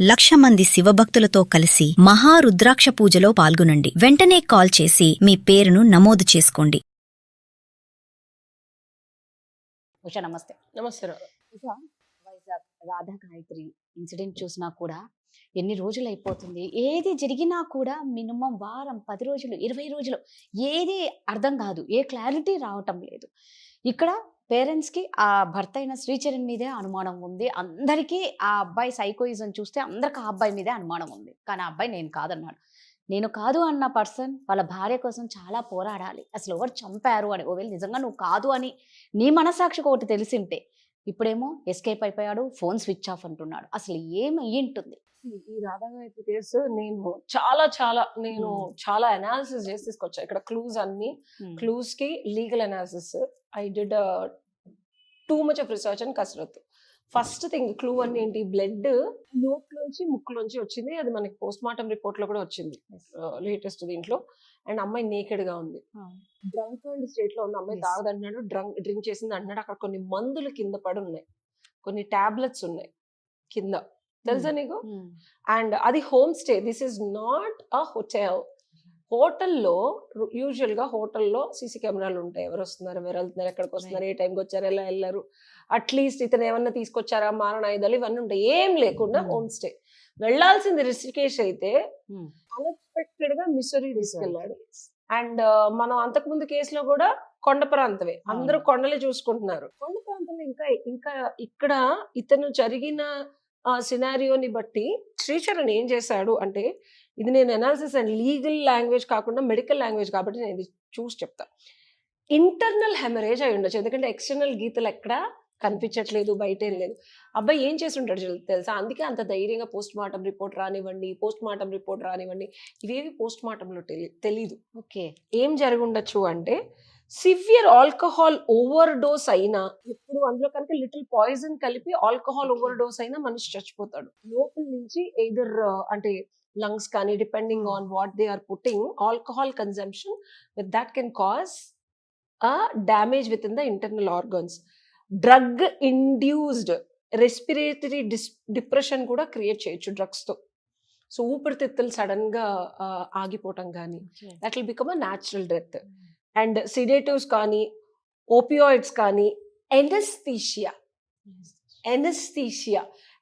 1,00,000 మంది శివభక్తులతో కలిసి మహారుద్రాక్ష పూజలో పాల్గొనండి. వెంటనే కాల్ చేసి మీ పేరును నమోదు చేసుకోండి. ఉషా నమస్తే. నమస్తే రా. ఉషా, వైజాగ్ రాధా గాయత్రి ఇన్సిడెంట్ చూసినా కూడా ఎన్ని రోజులు అయిపోతుంది, ఏది జరిగినా కూడా మినిమం వారం 10 రోజులు 20 రోజులు ఏది అర్థం కాదు, ఏ క్లారిటీ రావటం లేదు. ఇక్కడ పేరెంట్స్కి ఆ భర్త అయిన శ్రీచరణ్ మీదే అనుమానం ఉంది. అందరికీ ఆ అబ్బాయి సైకోయిజం చూస్తే అందరికి ఆ అబ్బాయి మీదే అనుమానం ఉంది. కానీ ఆ అబ్బాయి నేను కాదన్నాడు. నేను కాదు అన్న పర్సన్ వాళ్ళ భార్య కోసం చాలా పోరాడాలి. అసలు ఎవరు చంపారు అని, ఒకవేళ నిజంగా నువ్వు కాదు అని నీ మనసాక్షికి ఒకటి తెలిసింటే, ఇప్పుడేమో ఎస్కేప్ అయిపోయాడు, ఫోన్ స్విచ్ ఆఫ్ అంటున్నాడు. అసలు ఏమయ్యి ఉంటుంది? ఈ రాధాగాయత్రి కేసు నేను చాలా అనాలిసిస్ చేసి తీసుకొచ్చా. ఇక్కడ క్లూస్ అన్ని క్లూస్ కి legal analysis I did too much of research and కసరత్తు. ఫస్ట్ థింగ్ క్లూ అన్ని ఏంటి, బ్లడ్ నోట్లోంచి ముక్కులోంచి వచ్చింది. అది మనకి పోస్ట్ మార్టం రిపోర్ట్ లో కూడా వచ్చింది లేటెస్ట్ దీంట్లో. అండ్ అమ్మాయి నేకెడ్ గా ఉంది, డ్రంక్ అండ్ స్టేట్ లో ఉంది. అమ్మాయి తాగదంటున్నాడు, డ్రింక్ చేసింది అంటున్నాడు. అక్కడ కొన్ని మందులు కింద పడి ఉన్నాయి, కొన్ని టాబ్లెట్స్ ఉన్నాయి కింద, తెలుసా నీకు? అండ్ అది home stay, this is not a hotel. హోటల్లో యూజువల్ గా హోటల్లో సీసీ కెమెరాలు ఉంటాయి, ఎవరు వస్తున్నారు, ఎవరు వెళ్తున్నారు, ఎక్కడికి వస్తున్నారు, ఏ టైంకి వచ్చారు, ఎలా వెళ్ళారు, అట్లీస్ట్ ఇతను ఏమన్నా తీసుకొచ్చారా మారణ ఆయుధాలు, ఇవన్నీ ఉంటాయి. ఏం లేకుండా హోమ్ స్టే. వెళ్లాల్సింది రిషికేష్ అయితే అన్ఎక్స్పెక్టెడ్ గా మిసరీ తీసుకెళ్లాడు. అండ్ మనం అంతకుముందు కేసులో కూడా కొండ ప్రాంతమే, అందరూ కొండలే చూసుకుంటున్నారు. కొండ ప్రాంతంలో ఇంకా ఇంకా ఇక్కడ ఇతను జరిగిన సినారియోని బట్టి శ్రీచరణ్ ఏం చేశాడు అంటే, ఇది నేను అనాలిసిస్ అండ్ లీగల్ లాంగ్వేజ్ కాకుండా మెడికల్ లాంగ్వేజ్ కాబట్టి నేను ఇది చూసి చెప్తా. ఇంటర్నల్ హెమరేజ్ అయి ఉండొచ్చు, ఎందుకంటే ఎక్స్టర్నల్ గీతలు ఎక్కడా కనిపించట్లేదు, బయట ఏం లేదు. అబ్బాయి ఏం చేసి ఉంటాడు తెలుసా? అందుకే అంత ధైర్యంగా పోస్ట్ మార్టం రిపోర్ట్ రానివ్వండి, ఇవేవి పోస్ట్ మార్టంలో తెలీదు. ఓకే, ఏం జరిగి ఉండొచ్చు అంటే, సివియర్ ఆల్కహాల్ ఓవర్ డోస్ అయినా, ఇప్పుడు అందులో కనుక లిటిల్ పాయిజన్ కలిపి ఆల్కహాల్ ఓవర్ డోస్ అయినా మనిషి చచ్చిపోతాడు. లోపల నుంచి ఎయిదర్ అంటే లంగ్స్ కానీ, depending on what they are putting, alcohol consumption with that can cause a damage within the internal organs. Drug induced respiratory depression కూడా క్రియేట్ చేయొచ్చు డ్రగ్స్ తో. సో ఊపిరితిత్తులు సడన్ గా ఆగిపోవటం కానీ, that will become a natural death. And sedatives కానీ, opioids కానీ, anaesthesia.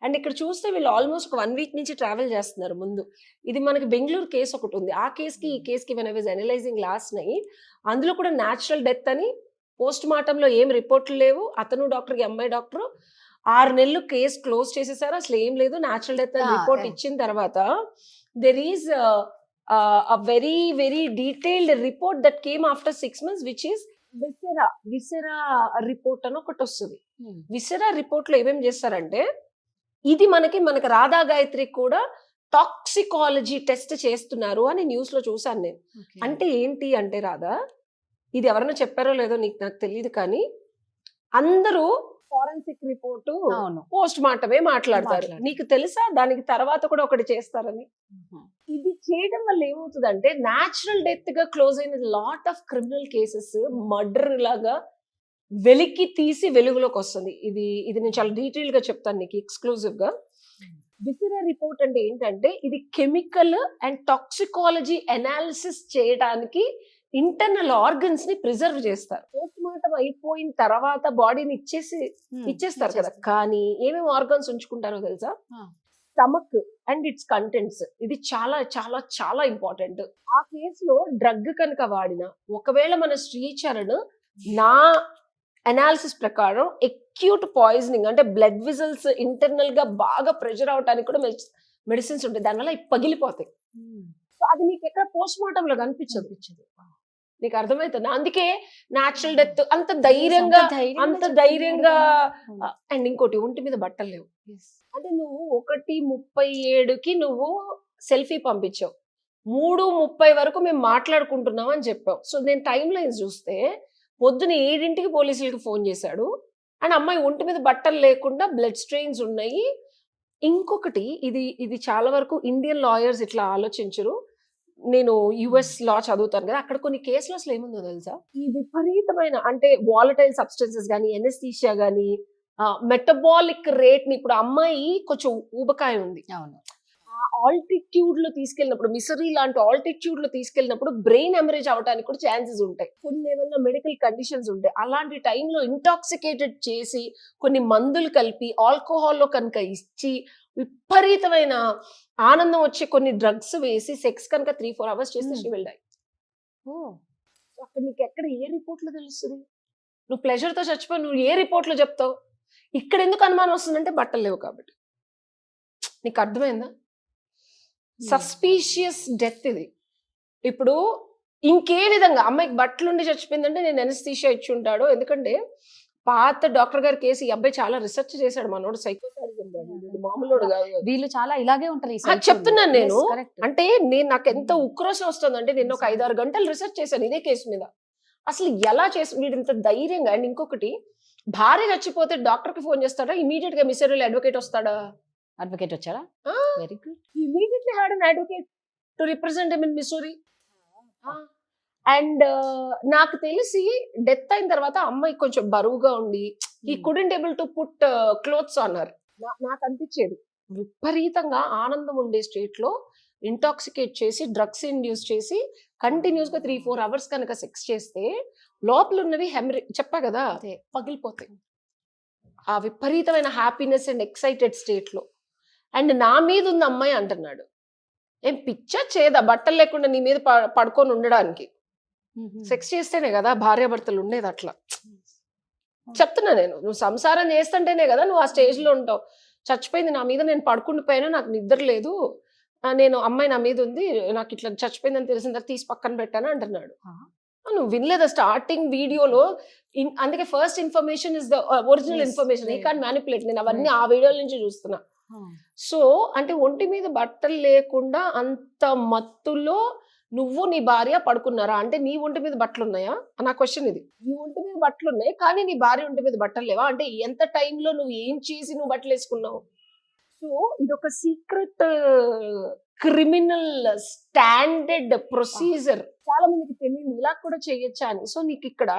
And ఇక్కడ చూస్తే వీళ్ళు ఆల్మోస్ట్ 1 వీక్ నుంచి ట్రావెల్ చేస్తున్నారు ముందు. ఇది మనకి బెంగళూరు కేసు ఒకటి ఉంది, ఆ కేసుకి ఈ కేసుకి when I was analysing last night, అందులో కూడా న్యాచురల్ డెత్ అని పోస్ట్ మార్టంలో ఏం రిపోర్ట్లు లేవు. అతను డాక్టర్కి, అమ్మాయి డాక్టర్ 6 నెలలు కేసు క్లోజ్ చేసేసారు, అసలు ఏం లేదు. న్యాచురల్ డెత్ అని రిపోర్ట్ ఇచ్చిన తర్వాత there is a very detailed report that came after 6 months, which is viscera report అని ఒకటి వస్తుంది. విసెరా రిపోర్ట్ లో ఏమేమి చేస్తారంటే, ఇది మనకి రాధా గాయత్రి కూడా టాక్సికాలజీ టెస్ట్ చేస్తున్నారు అని న్యూస్ లో చూసాను నేను. అంటే ఏంటి అంటే, రాధా, ఇది ఎవరైనా చెప్పారో లేదో నాకు తెలియదు, కానీ అందరూ ఫారెన్సిక్ రిపోర్టు పోస్ట్ మార్టమే మాట్లాడతారు. నీకు తెలుసా దానికి తర్వాత కూడా ఒకటి చేస్తారని? ఇది చేయడం వల్ల ఏమవుతుందంటే, న్యాచురల్ డెత్ గా క్లోజ్ అయిన lot of criminal cases murder లాగా వెలికి తీసి వెలుగులోకి వస్తుంది. ఇది నేను చాలా డీటెయిల్ గా చెప్తాను నీకు ఎక్స్క్లూజివ్ గా. విసెరా రిపోర్ట్ అంటే ఏంటంటే, ఇది కెమికల్ అండ్ టాక్సికాలజీ అనాలిసిస్ చేయడానికి ఇంటర్నల్ ఆర్గన్స్ ని ప్రిజర్వ్ చేస్తారు. పోస్ట్ మార్టం అయిపోయిన తర్వాత బాడీని ఇచ్చేస్తారు కదా, కానీ ఏమేమి ఆర్గన్స్ ఉంచుకుంటారో తెలుసా? Stomach and its contents. ఇది చాలా చాలా చాలా ఇంపార్టెంట్. ఆ కేసులో డ్రగ్ కనుక వాడిన, ఒకవేళ మన శ్రీచరణ్, నా అనాలిసిస్ ప్రకారం ఎక్యూట్ పాయిజనింగ్ అంటే బ్లడ్ విజల్స్ ఇంటర్నల్ గా బాగా ప్రెషర్ అవడానికి కూడా మెడిసిన్స్ ఉంటాయి, దానివల్ల పగిలిపోతాయి. సో అది నీకు ఎక్కడ పోస్ట్ మార్టం లో కనిపించదు. నీకు అర్థమవుతుందా? అందుకే న్యాచురల్ డెత్ అంత ధైర్యంగా. అండ్ ఇంకోటి, ఒంటి మీద బట్టలు లేవు. అంటే నువ్వు 1:37కి నువ్వు సెల్ఫీ పంపించావు, 3:30 వరకు మేము మాట్లాడుకుంటున్నాం అని చెప్పావు. సో నేను టైం లైన్స్ చూస్తే పొద్దున 7ంటికి పోలీసులకి ఫోన్ చేశాడు, అండ్ అమ్మాయి ఒంటి మీద బట్టలు లేకుండా బ్లడ్ స్ట్రెయిన్స్ ఉన్నాయి. ఇంకొకటి, ఇది చాలా వరకు ఇండియన్ లాయర్స్ ఇట్లా ఆలోచించరు. నేను యుఎస్ లా చదువుతాను కదా, అక్కడ కొన్ని కేసులు అసలు ఏముందో తెలుసా, ఈ విపరీతమైన అంటే వాలటైల్ సబ్స్టెన్సెస్ కానీ, ఎనస్థీషియా కానీ, మెటబాలిక్ రేట్ ని, ఇప్పుడు అమ్మాయి కొంచెం ఊబకాయ ఉంది, అవును. ఆ ఆల్టిట్యూడ్ లో తీసుకెళ్ళినప్పుడు, మిసరీ లాంటి ఆల్టిట్యూడ్ లో తీసుకెళ్ళినప్పుడు బ్రెయిన్ హెమరేజ్ అవడానికి కూడా ఛాన్సెస్ ఉంటాయి. కొన్ని ఏమైనా మెడికల్ కండిషన్స్ ఉంటాయి. అలాంటి టైంలో ఇంటాక్సికేటెడ్ చేసి కొన్ని మందులు కలిపి ఆల్కహాల్లో కనుక ఇచ్చి విపరీతమైన ఆనందం వచ్చే కొన్ని డ్రగ్స్ వేసి సెక్స్ కనుక 3-4 hours చేస్తే షీ విల్ డై. అక్కడ నీకు ఎక్కడ ఏ రిపోర్ట్ లో తెలుస్తుంది? నువ్వు ప్లెజర్ తో చచ్చిపోయి నువ్వు ఏ రిపోర్ట్ లో చెప్తావు? ఇక్కడ ఎందుకు అనుమానం వస్తుందంటే బట్టలు లేవు కాబట్టి. నీకు అర్థమైందా? సస్పీషియస్ డెత్ ఇది. ఇప్పుడు ఇంకే విధంగా అమ్మాయికి బట్టలుండి చచ్చిపోయిందంటే నేను ఎనస్థీషియా ఇచ్చి ఉంటాడు. ఎందుకంటే పాత డాక్టర్ గారి కేసు, ఈ అబ్బాయి చాలా రీసెర్చ్ చేశాడు, మనోడు సైకోసాడిజం మామూలుడు కాదు. వీళ్ళు చాలా ఇలాగే ఉంటారు. చెప్తున్నాను నేను. అంటే నాకు ఎంత ఉక్రోషం వస్తుందంటే నేను ఒక 5-6 గంటలు రీసెర్చ్ చేశాను ఇదే కేసు మీద. అసలు ఎలా చేసి వీడు ఇంత ధైర్యంగా. అండ్ ఇంకొకటి, భార్య చచ్చిపోతే డాక్టర్ కి ఫోన్ చేస్తాడా? ఇమీడియట్ గా మిసరీలో అడ్వకేట్ వస్తాడా? అడ్వకేట్ వచ్చారా? Very good. Immediately had an advocate to represent him in Missouri. And నాకు తెలిసి డెత్ అయిన తర్వాత అమ్మాయి కొంచెం బరువుగా ఉండి ఈ couldn't able to put clothes అన్నారు. నాకు అనిపించేది విపరీతంగా ఆనందం ఉండే స్టేట్ లో ఇంటాక్సికేట్ చేసి డ్రగ్స్ ఇండ్యూస్ చేసి కంటిన్యూస్ గా 3-4 hours కనుక సెక్స్ చేస్తే లోపల ఉన్నవి చెప్పా కదా పగిలిపోతాయి. ఆ విపరీతమైన హ్యాపీనెస్ అండ్ ఎక్సైటెడ్ స్టేట్ లో. అండ్ నా మీద ఉంది అమ్మాయి అంటున్నాడు. ఏం పిచ్చా చేదా బట్టలు లేకుండా నీ మీద పడుకొని ఉండడానికి? సెక్స్ చేస్తేనే కదా భార్యాభర్తలు ఉండేది. అట్లా చెప్తున్నా నేను. నువ్వు సంసారం చేస్తుంటేనే కదా నువ్వు ఆ స్టేజ్ లో ఉంటావు. చచ్చిపోయింది నా మీద, నేను పడుకుండిపోయినా, నాకు నిద్ర లేదు, నేను అమ్మాయి నా మీద ఉంది, నాకు ఇట్లా చచ్చిపోయిందని తెలిసిన తర్వాత తీసి పక్కన పెట్టాను అంటున్నాడు. నువ్వు వినలేదా స్టార్టింగ్ వీడియోలో? అందుకే first information is the original information. ఈ కాంట్ మ్యానిపులేట్. నేను అవన్నీ ఆ వీడియోల నుంచి చూస్తున్నా. సో అంటే ఒంటి మీద బట్టలు లేకుండా అంత మత్తులో నువ్వు నీ భార్య పడుకున్నారా? అంటే నీ ఒంటి మీద బట్టలు ఉన్నాయా? నా క్వశ్చన్ ఇది. నీ ఒంటి మీద బట్టలు ఉన్నాయి కానీ నీ భార్య ఒంటి మీద బట్టలు లేవా? అంటే ఎంత టైంలో నువ్వు ఏం చేసి నువ్వు బట్టలు వేసుకున్నావు? సో ఇదొక సీక్రెట్ క్రిమినల్ స్టాండర్డ్ ప్రొసీజర్. చాలా మందికి తెలియదు ఇలా కూడా చేయొచ్చా అని. సో నీకు ఇక్కడ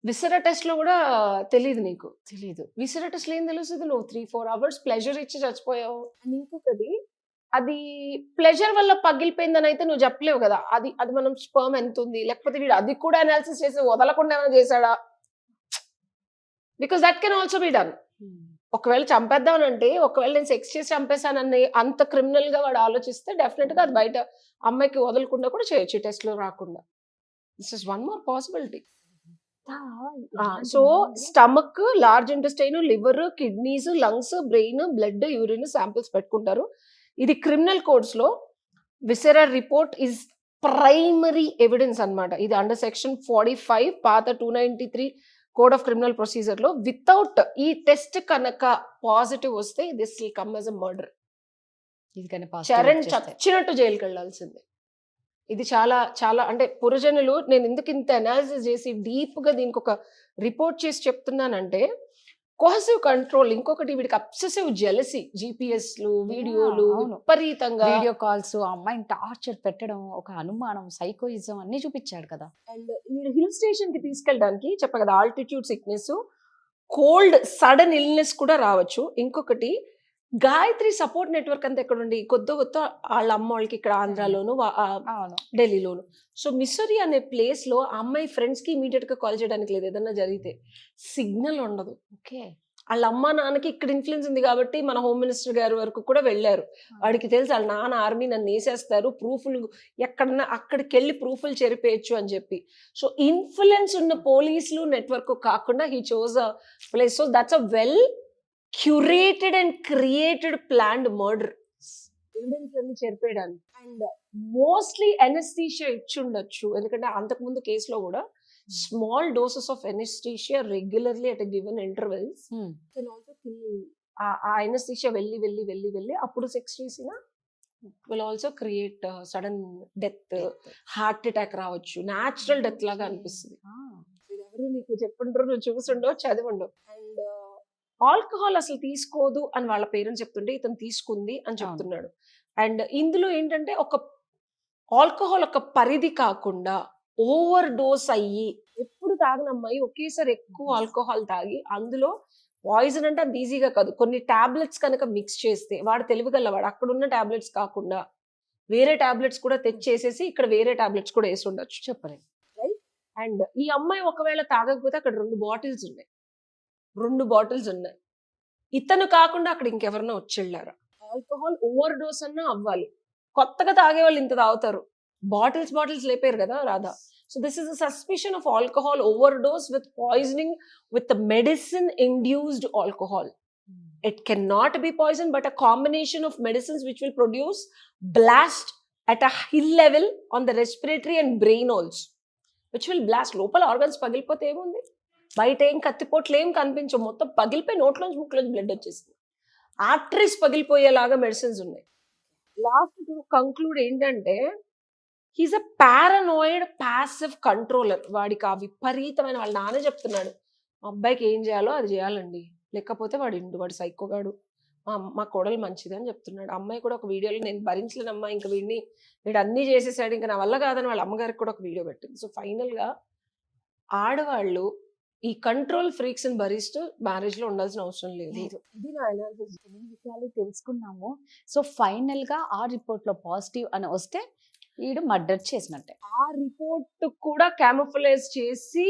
విసరా టెస్ట్ లో కూడా తెలియదు. నీకు తెలియదు విసరా టెస్ట్ లో ఏం తెలుస్తుంది? నువ్వు 3-4 hours ప్లెజర్ ఇచ్చి చచ్చిపోయావు. అండ్ ఇంకొకటి, అది ప్లెజర్ వల్ల పగిలిపోయిందని అయితే నువ్వు చెప్పలేవు కదా. అది మనం స్పర్మ్ ఎంత ఉంది, లేకపోతే వీడు అది కూడా అనాలిసిస్ చేసి వదలకుండా ఏమైనా చేశాడా? Because that can also be done. ఒకవేళ చంపేద్దామని అంటే, ఒకవేళ నేను సెక్స్ చేసి చంపేశానని అంత క్రిమినల్ గా వాడు ఆలోచిస్తే డెఫినెట్ గా అది బయట అమ్మాయికి వదలకుండా కూడా చేయొచ్చు టెస్ట్ లో రాకుండా. This is one more possibility. So stomach, large intestine, liver, kidneys, lungs, brain, blood, urine samples పెట్టుకుంటారు. ఇది క్రిమినల్ కోడ్స్ లో విసెరర్ రిపోర్ట్ ఇస్ ప్రైమరీ ఎవిడెన్స్ అన్నమాట. ఇది అండర్ సెక్షన్ 45 పాత 293 కోడ్ ఆఫ్ క్రిమినల్ ప్రొసీజర్ లో వితౌట్ ఈ టెస్ట్ కనుక పాజిటివ్ వస్తే this will come as a murder. Charan చచ్చినట్టు జైలుకి వెళ్లాల్సిందే. ఇది చాలా చాలా అంటే పురజనులు, నేను ఎందుకు ఇంత అనాలిసిస్ చేసి డీప్ గా దీనికి ఒక రిపోర్ట్ చేసి చెప్తున్నానంటే, కోహసివ్ కంట్రోల్. ఇంకొకటి, వీడికి అబ్సెసివ్ జెలసీ, జిపిఎస్లు, వీడియోలు, విపరీతంగా వీడియో కాల్స్, అమ్మాయిని టార్చర్ పెట్టడం, ఒక అనుమానం, సైకోయిజం అన్ని చూపించాడు కదా. అండ్ వీడు హిల్ స్టేషన్ కి తీసుకెళ్ళడానికి చెప్ప కదా, altitude sickness, cold, sudden illness కూడా రావచ్చు. ఇంకొకటి, గాయత్రి సపోర్ట్ నెట్వర్క్ అంతా ఎక్కడ ఉండి కొత్త వాళ్ళ అమ్మ వాళ్ళకి ఇక్కడ ఆంధ్రాలోను ఢిల్లీలోను. సో మిసరీ అనే ప్లేస్ లో ఆ అమ్మాయి ఫ్రెండ్స్ కి ఇమీడియట్ గా కాల్ చేయడానికి లేదు. ఏదన్నా జరిగితే సిగ్నల్ ఉండదు. ఓకే, వాళ్ళ అమ్మ నాన్నకి ఇక్కడ ఇన్ఫ్లుయెన్స్ ఉంది కాబట్టి మన హోమ్ మినిస్టర్ గారి వరకు కూడా వెళ్ళారు. వాడికి తెలుసు వాళ్ళ నాన్న ఆర్మీ నన్ను వేసేస్తారు, ప్రూఫ్లు ఎక్కడన్నా అక్కడికి వెళ్ళి ప్రూఫ్లు చెరిపేయచ్చు అని చెప్పి. సో ఇన్ఫ్లుయెన్స్ ఉన్న పోలీసులు నెట్వర్క్ కాకుండా he chose a place. So that's a well curated and created planned murder. Evidence అన్ని చెరిపేయడానికి. అండ్ మోస్ట్లీ ఎనస్థీషియా ఇచ్చి ఉండొచ్చు, ఎందుకంటే అంతకుముందు కేసులో కూడా small doses of anaesthesia regularly at given intervals can also kill. ఆ ఎనస్థీషియా వెళ్ళి వెళ్ళి వెళ్ళి వెళ్ళి అప్పుడు సెక్స్ చేసిన will also create sudden death, heart attack రావచ్చు, న్యాచురల్ డెత్ లాగా అనిపిస్తుంది. ఎవరు నీకు చెప్పుండ్రు, నువ్వు చూసుండో చదివుండో. అండ్ ఆల్కహాల్ అసలు తీసుకోదు అని వాళ్ళ పేరెంట్స్ చెప్తుంటే ఇతను తీసుకుంది అని చెప్తున్నాడు. అండ్ ఇందులో ఏంటంటే ఒక ఆల్కహాల్ ఒక పరిధి కాకుండా ఓవర్ డోస్ అయ్యి, ఎప్పుడు తాగిన అమ్మాయి ఒకేసారి ఎక్కువ ఆల్కహాల్ తాగి అందులో పాయిజన్ అంటే అంత ఈజీగా కాదు. కొన్ని టాబ్లెట్స్ కనుక మిక్స్ చేస్తే వాడు తెలివిగలవాడు, అక్కడున్న టాబ్లెట్స్ కాకుండా వేరే టాబ్లెట్స్ కూడా తెచ్చేసేసి ఇక్కడ వేరే టాబ్లెట్స్ కూడా వేసి ఉండొచ్చు. చెప్పలేదు. అండ్ ఈ అమ్మాయి ఒకవేళ తాగకపోతే అక్కడ 2 బాటిల్స్ ఉన్నాయి, 2 బాటిల్స్ ఉన్నాయి. ఇతను కాకుండా అక్కడ ఇంకెవరన్నా వచ్చెళ్ళారా? ఆల్కహాల్ ఓవర్ డోస్ అన్నా అవ్వాలి. కొత్తగా తాగే వాళ్ళు ఇంత తాగుతారు, బాటిల్స్ లేపారు కదా Radha. So this is a suspicion of alcohol over dose with poisoning with medicine induced alcohol. It cannot be poison, but a combination of medicines which will produce blast at a high level on the respiratory and brain also, which will blast. లోపల organs పగిలిపోతే ఏముంది, బయట ఏం కత్తిపోట్లు ఏం కనిపించవు, మొత్తం పగిలిపోయి నోట్లోంచి ముక్కులోంచి blood వచ్చేసింది. ఆర్టరీస్ పగిలిపోయేలాగా మెడిసిన్స్ ఉన్నాయి. లాస్ట్ టు కంక్లూడ్ ఏంటంటే he's a paranoid passive controller. వాడికి ఆ విపరీతమైన, వాళ్ళ నాన్న చెప్తున్నాడు మా అబ్బాయికి ఏం చేయాలో అది చేయాలండి, లేకపోతే వాడు సైకోగాడు, మా కోడలు మంచిది అని చెప్తున్నాడు. అమ్మాయి కూడా ఒక వీడియోలో నేను భరించలేనమ్మా, ఇంకా వీడు అన్నీ చేసేసాడు, ఇంకా నా వల్ల కాదని వాళ్ళ అమ్మగారికి కూడా ఒక వీడియో పెట్టింది. సో ఫైనల్గా ఆడవాళ్ళు ఈ కంట్రోల్ ఫ్రీక్స్ ని భరిస్తూ మ్యారేజ్ లో ఉండాల్సిన అవసరం లేదు. ఇది నా అనాలిసిస్. ఎన్ని విషయాలు తెలుసుకున్నాము. సో ఫైనల్ గా ఆ రిపోర్ట్ లో పాజిటివ్ అని వస్తే వీడు మర్డర్ చేసినట్టే. ఆ రిపోర్ట్ కూడా క్యామోఫ్లైజ్ చేసి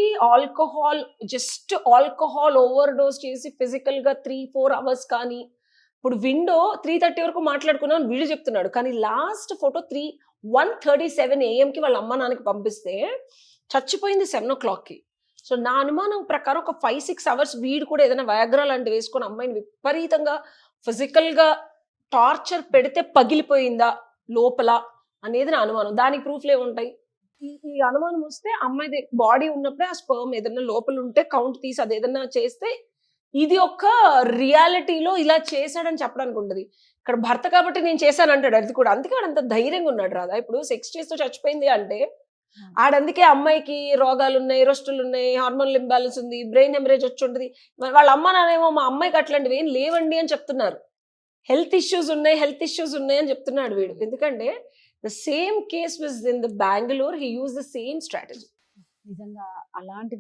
జస్ట్ ఆల్కహాల్ ఓవర్ డోస్ చేసి ఫిజికల్ గా 3-4 అవర్స్ కానీ, ఇప్పుడు విండో 3:30 వరకు మాట్లాడుకున్నాను వీడు చెప్తున్నాడు, కానీ లాస్ట్ ఫోటో 1:37 AM కి వాళ్ళ అమ్మ నాన్నకి పంపిస్తే చచ్చిపోయింది 7 o'clock. సో నా అనుమానం ప్రకారం ఒక 5-6 అవర్స్ వీడు కూడా ఏదైనా వయాగ్రా లాంటివి వేసుకొని అమ్మాయిని విపరీతంగా ఫిజికల్ గా టార్చర్ పెడితే పగిలిపోయిందా లోపల అనేది నా అనుమానం. దానికి ప్రూఫ్లు ఏముంటాయి? ఈ అనుమానం వస్తే అమ్మాయి బాడీ ఉన్నప్పుడే ఆ స్పర్మ్ ఏదైనా లోపల ఉంటే కౌంట్ తీసి అది ఏదైనా చేస్తే ఇది ఒక రియాలిటీలో ఇలా చేశాడని చెప్పడానికి ఉంటుంది. ఇక్కడ భర్త కాబట్టి నేను చేశాను అంటాడు, అది కూడా అందుకే వాడు అంత ధైర్యంగా ఉన్నాడు రాదా. ఇప్పుడు సెక్స్ చేస్తూ చచ్చిపోయింది అంటే ఆడందుకే అమ్మాయికి రోగాలు ఉన్నాయి, రొస్టులు ఉన్నాయి, హార్మోనల్ ఇంబ్యాలెన్స్ ఉంది, బ్రెయిన్ హెమరేజ్ వచ్చి ఉంటుంది. వాళ్ళ అమ్మ నానేమో మా అమ్మాయికి అట్లాంటివి ఏం లేవండి అని చెప్తున్నారు. హెల్త్ ఇష్యూస్ ఉన్నాయి అని చెప్తున్నాడు వీడు. ఎందుకంటే the same case was in the Bangalore, he used the same strategy. నిజంగా అలాంటి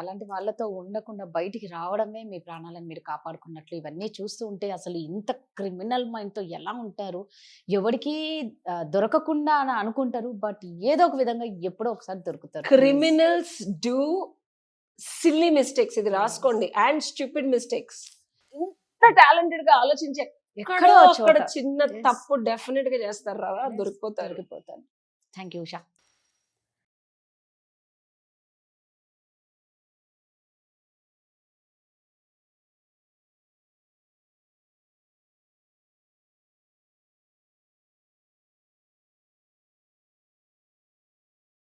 అలాంటి వాళ్ళతో ఉండకుండా బయటికి రావడమే మీ ప్రాణాలను మీరు కాపాడుకున్నట్లు. ఇవన్నీ చూస్తూ ఉంటే అసలు ఇంత క్రిమినల్ మైండ్ తో ఎలా ఉంటారు, ఎవరికి దొరకకుండా అని అనుకుంటారు, బట్ ఏదో ఒక విధంగా ఎప్పుడో ఒకసారి దొరుకుతారు. క్రిమినల్స్ డూ సిల్లీ మిస్టేక్స్, ఇది రాసుకోండి, అండ్ స్టూపిడ్ మిస్టేక్స్. ఇంత టాలెంటెడ్ గా ఆలోచించే ఎక్కడో అక్కడ చిన్న తప్పు డెఫినెట్ గా చేస్తారు రా, దొరికిపోతారు. Thank you Usha.